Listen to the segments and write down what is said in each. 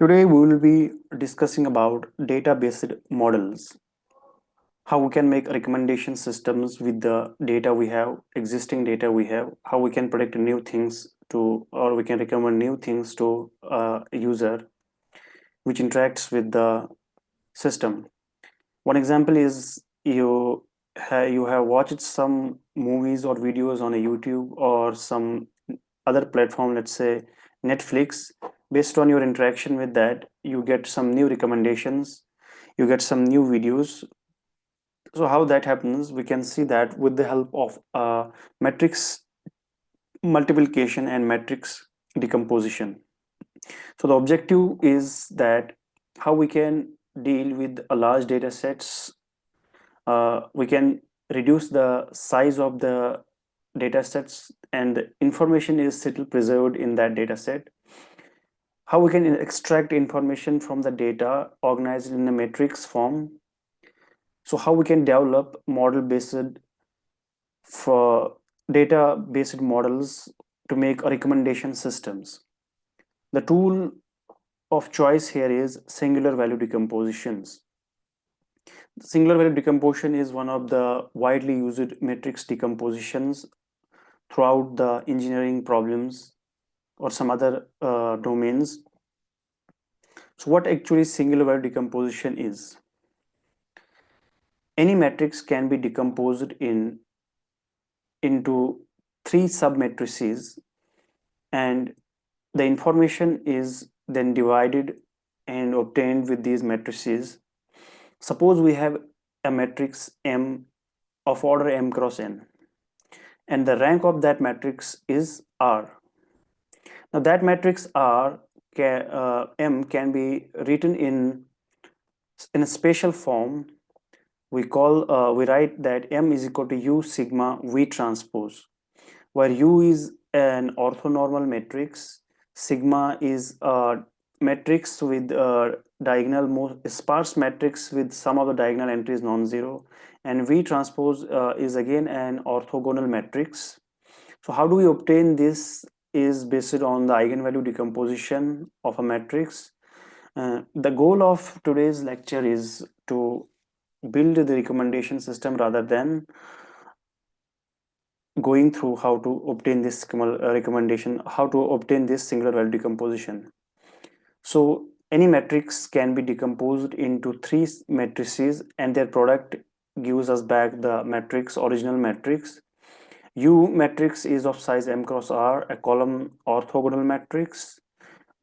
Today we will be discussing about data-based models, how we can make recommendation systems with the data we have, existing data we have, how we can predict new things to, or we can recommend new things to a user which interacts with the system. One example is you have watched some movies or videos on a YouTube or some other platform, let's say Netflix. Based on your interaction with that, you get some new recommendations, you get some new videos. So how that happens, we can see that with the help of matrix multiplication and matrix decomposition. So the objective is that how we can deal with a large data sets. We can reduce the size of the data sets, and the information is still preserved in that data set. How we can extract information from the data organized in a matrix form. So how we can develop model based for data based models to make recommendation systems. The tool of choice here is singular value decompositions. Singular value decomposition is one of the widely used matrix decompositions throughout the engineering problems or some other domains. So what actually singular value decomposition is? Any matrix can be decomposed into three submatrices, and the information is then divided and obtained with these matrices. Suppose we have a matrix M of order m cross n, and the rank of that matrix is R. Now that matrix M can be written in a spatial form. We write that M is equal to U sigma V transpose, where U is an orthonormal matrix, sigma is a matrix with diagonal sparse matrix with some of the diagonal entries non-zero, and V transpose is again an orthogonal matrix. So how do we obtain this is based on the eigenvalue decomposition of a matrix. The goal of today's lecture is to build the recommendation system rather than going through how to obtain this recommendation, how to obtain this singular value decomposition. So any matrix can be decomposed into three matrices, and their product gives us back the matrix, original matrix. U matrix is of size m cross r, a column orthogonal matrix.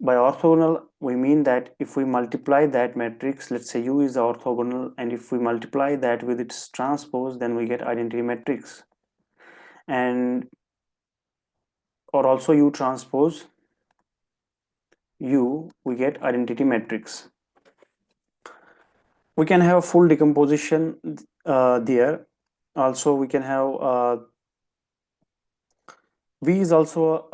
By orthogonal, we mean that if we multiply that matrix, let's say U is orthogonal, and if we multiply that with its transpose, then we get identity matrix. And or also U transpose U, we get identity matrix. We can have full decomposition there. Also, we can have V is also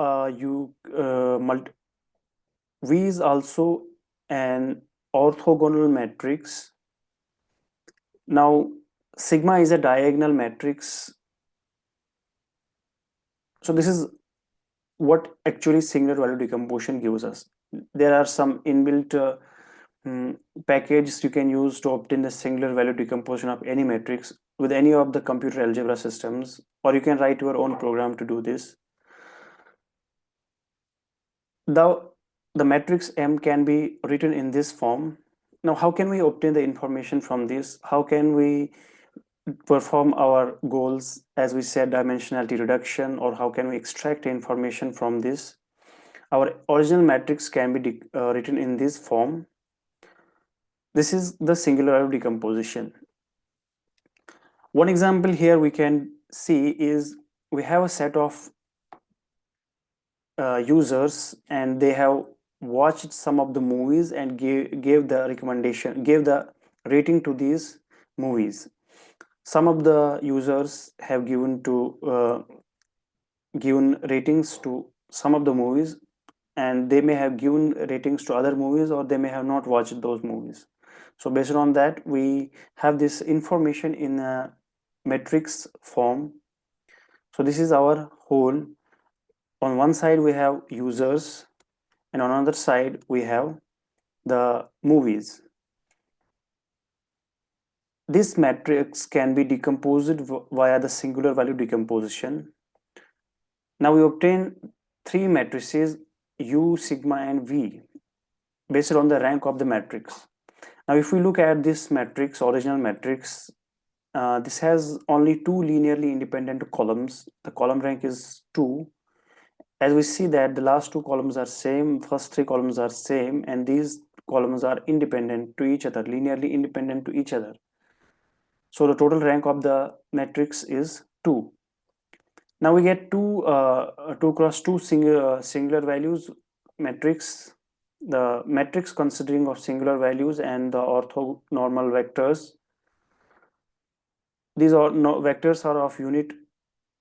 V is also an orthogonal matrix. Now, sigma is a diagonal matrix. So this is what actually singular value decomposition gives us. There are some inbuilt packages you can use to obtain the singular value decomposition of any matrix with any of the computer algebra systems, or you can write your own program to do this. The matrix M can be written in this form. Now, how can we obtain the information from this? How can we perform our goals, as we said, dimensionality reduction, or how can we extract information from this? Our original matrix can be written in this form. This is the singular value decomposition. One example here we can see is we have a set of users, and they have watched some of the movies and gave the rating to these movies. Some of the users have given ratings to some of the movies, and they may have given ratings to other movies, or they may have not watched those movies. So based on that, we have this information in a matrix form. So this is our whole. On one side we have users, and on another side we have the movies. This matrix can be decomposed via the singular value decomposition. Now we obtain three matrices U, sigma, and V based on the rank of the matrix. Now, if we look at this matrix, original matrix, this has only two linearly independent columns. The column rank is 2. As we see that the last two columns are same, first three columns are same, and these columns are independent to each other, linearly independent to each other. So the total rank of the matrix is 2. Now we get 2 cross 2 singular values matrix. The matrix consisting of singular values and the orthonormal vectors. These vectors are of unit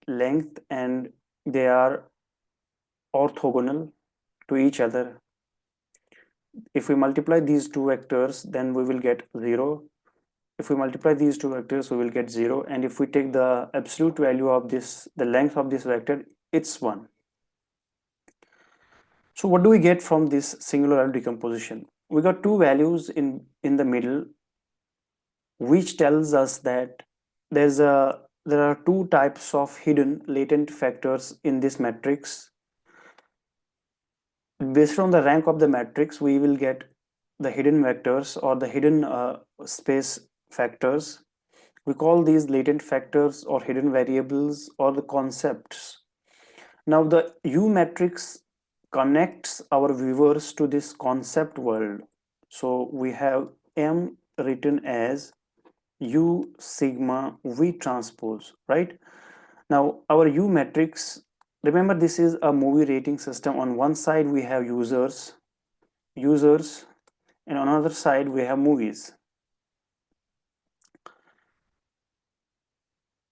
length and they are orthogonal to each other. If we multiply these two vectors, then we will get 0. If we multiply these two vectors, we will get 0. And if we take the absolute value of this, the length of this vector, it's 1. So what do we get from this singular value decomposition? We got two values in the middle, which tells us that there are two types of hidden latent factors in this matrix. Based on the rank of the matrix, we will get the hidden vectors or the hidden space factors. We call these latent factors or hidden variables or the concepts. Now the U matrix connects our viewers to this concept world. So we have M written as U sigma V transpose, right? Now our U matrix, remember this is a movie rating system. On one side we have users, and on another side we have movies.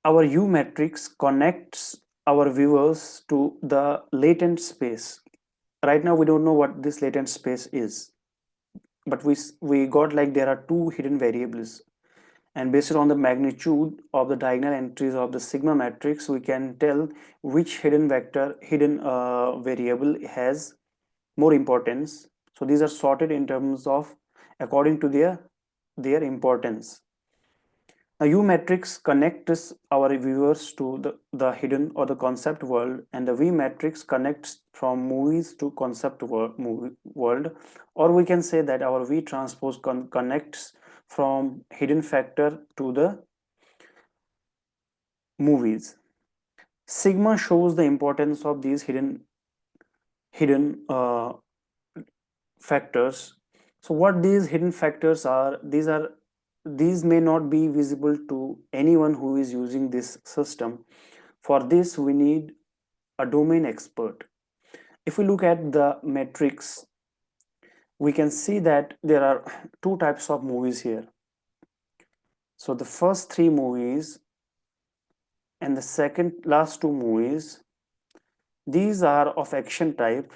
Our U matrix connects our viewers to the latent space. Right now we don't know what this latent space is, but we got like there are two hidden variables, and based on the magnitude of the diagonal entries of the sigma matrix, we can tell which hidden variable has more importance. So these are sorted in terms of according to their importance. Now U matrix connects our viewers to the hidden or the concept world, and the V matrix connects from movies to concept world, or we can say that our V transpose connects from hidden factor to the movies. Sigma shows the importance of these hidden factors. So what these hidden factors are, these may not be visible to anyone who is using this system. For this we need a domain expert. If we look at the matrix, we can see that there are two types of movies here. So the first three movies and the last two movies, these are of action type,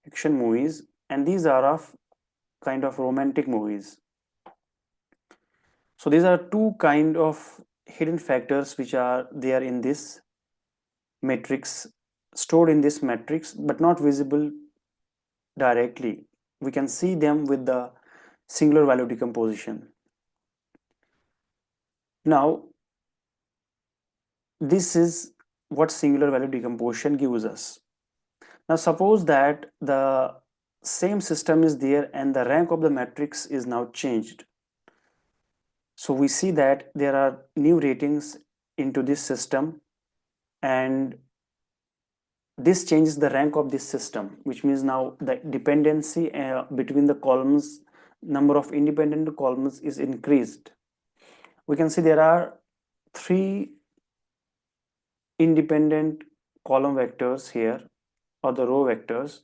action movies, and these are of kind of romantic movies. So these are two kind of hidden factors which are there in this matrix, stored in this matrix, but not visible directly. We can see them with the singular value decomposition. Now, this is what singular value decomposition gives us. Now, suppose that the same system is there and the rank of the matrix is now changed. So we see that there are new ratings into this system, and this changes the rank of this system, which means now the dependency between the columns, number of independent columns is increased. We can see there are 3 independent column vectors here, or the row vectors.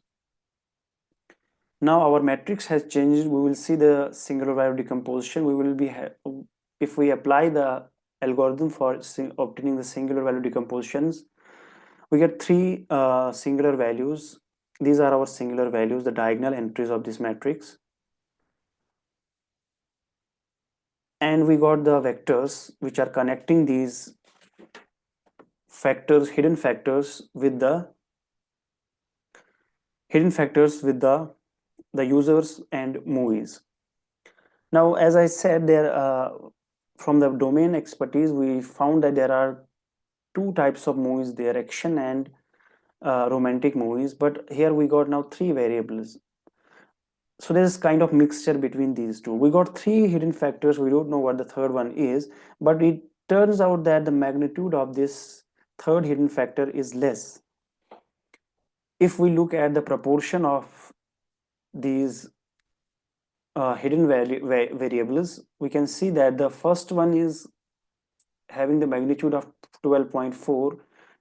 Now our matrix has changed. We will see the singular value decomposition. We will be, if we apply the algorithm for obtaining the singular value decompositions, we get 3 singular values. These are our singular values, the diagonal entries of this matrix. And we got the vectors which are connecting these factors, hidden factors with the the users and movies. Now, as I said, from the domain expertise, we found that there are two types of movies there, action and romantic movies. But here we got now three variables. So there's kind of mixture between these two. We got three hidden factors. We don't know what the third one is, but it turns out that the magnitude of this third hidden factor is less. If we look at the proportion of these hidden variables, we can see that the first one is having the magnitude of 12.4,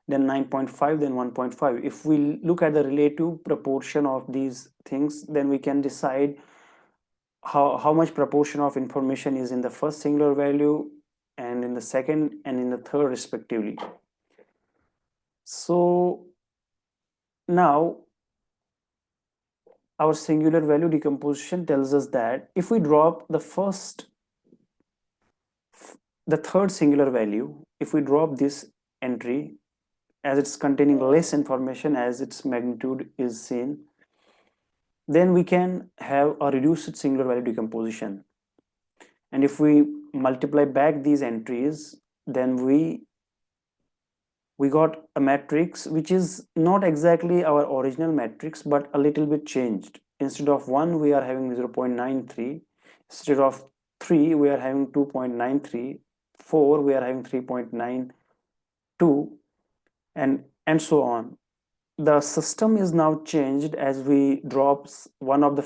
then 9.5, then 1.5. If we look at the relative proportion of these things, then we can decide how much proportion of information is in the first singular value and in the second and in the third respectively. So now our singular value decomposition tells us that if we drop the third singular value, if we drop this entry as it's containing less information as its magnitude is seen, then we can have a reduced singular value decomposition. And if we multiply back these entries, then we got a matrix which is not exactly our original matrix but a little bit changed. Instead of 1 we are having 0.93, instead of 3 we are having 2.93, 4 we are having 3.92, and so on. The system is now changed as we drop one of the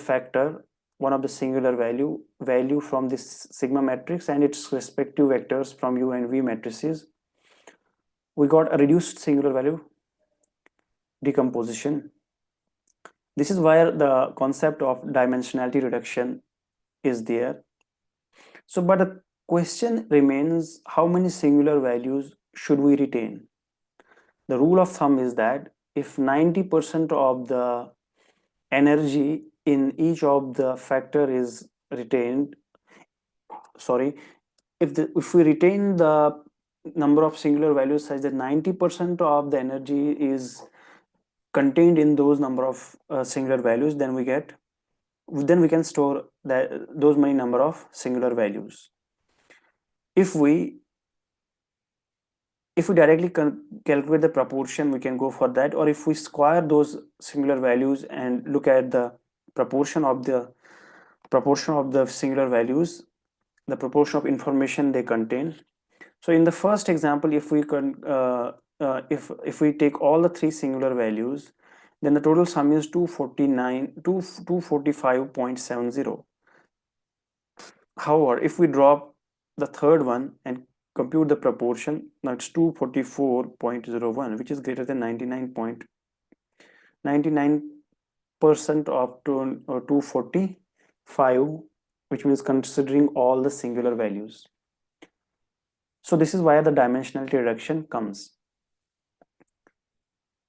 singular value from this sigma matrix and its respective vectors from U and V matrices. We got a reduced singular value decomposition. This is where the concept of dimensionality reduction is there. So, but the question remains, how many singular values should we retain? The rule of thumb is that if 90% of the energy in each of the factor is retained, if we retain the number of singular values such that 90% of the energy is contained in those number of singular values, then we can store those many number of singular values. If we directly calculate the proportion, we can go for that, or if we square those singular values and look at the proportion of the singular values, the proportion of information they contain. So in the first example, if we if we take all the three singular values, then the total sum is 245.70. However, if we drop the third one and compute the proportion, now it's 244.01, which is greater than 99% of 245, which means considering all the singular values. So this is why the dimensionality reduction comes.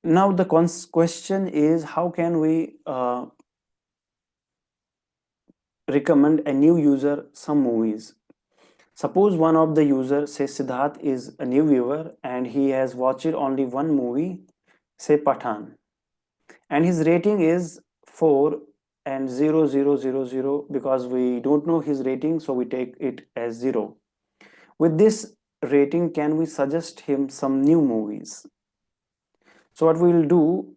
Now the question is, how can we recommend a new user some movies? Suppose one of the users, say Siddharth, is a new viewer and he has watched only one movie, say Pathan, and his rating is 4 and 0,000, because we don't know his rating, so we take it as 0. With this rating, can we suggest him some new movies? So what we will do,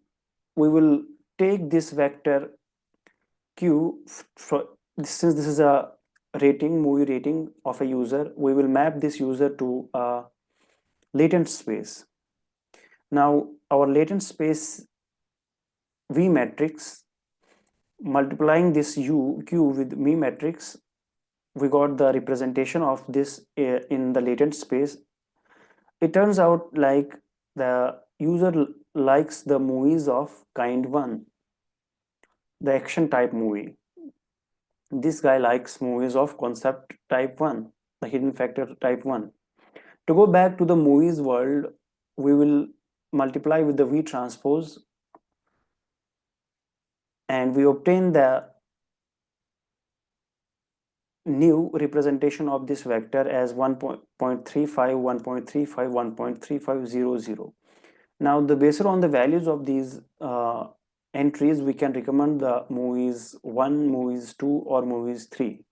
we will take this vector Q, since this is a movie rating of a user, we will map this user to a latent space. Now our latent space V matrix, multiplying this Q with V matrix, we got the representation of this in the latent space. It turns out like the user likes the movies of kind 1, the action type movie. This guy likes movies of concept type 1, the hidden factor type 1. To go back to the movies world, we will multiply with the V transpose and we obtain the new representation of this vector as 1.35, 1.35, 1.3500. Now based on the values of these entries, we can recommend the movies 1, movies 2, or movies 3.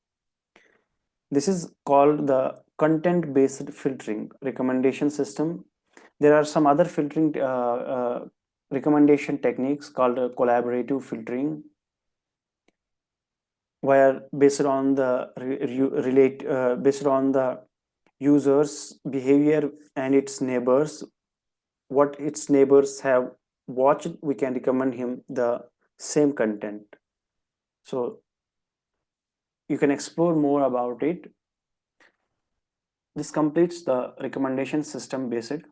This is called the content based filtering recommendation system. There are some other filtering recommendation techniques called collaborative filtering, where based on the based on the user's behavior and its neighbors, what its neighbors have watched, we can recommend him the same content. So you can explore more about it. This completes the recommendation system basic.